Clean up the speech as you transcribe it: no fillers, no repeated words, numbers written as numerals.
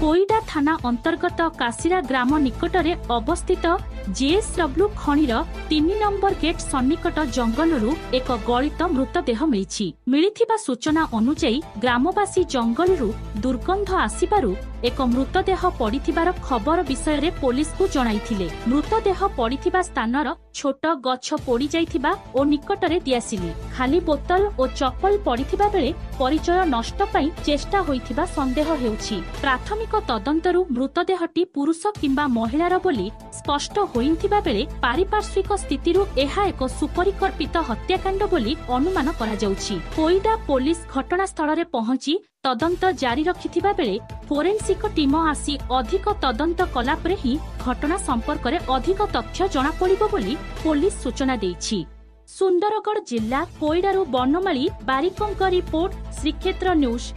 कोईडा थाना अंतर्गत कासिरा ग्राम निकटरे अवस्थित जेएसडब्ल्यू खणीर 3 नंबर गेट सन्निकट जंगलरू एक गलित मृतदेह मिलिथिबा सूचना अनुसार ग्रामवासी जंगलरू दुर्गंध आसिबारु एक मृतदेह पड़िथिबार खबर विषय रे पुलिस को जणाइथिले। मृतदेह पड़िथिबा स्थानर छोट गछ पोड़ी जाइथिबा ओ निकटरे दियासिली खाली बोतल ओ चप्पल पड़िथिबा बेले परिचय नष्ट पई चेष्टा होइथिबा संदेह हेउछि। प्राथमिक तदंतरू मृतदेहटी पुरुष किंबा महिलार बोली स्पष्ट होइथिबा बेले पारिपार्श्विक स्थितिरु एहा एक सुपरिकल्पित हत्याकांड बोली अनुमान करा जाउछि। कोईडा पुलिस घटनास्थल रे पहुंची तदंत जारी रखिथिबा बेले फोरेन्सिक टीम आसी अधिक तदंत कला परे ही घटना संपर्क रे अधिक तथ्य जणा पड़िबो बोली पुलिस सूचना देइछि। सुंदरगढ़ जिला कोईडारू बनमाली बारिकंक रिपोर्ट श्रीक्षेत्र न्यूज।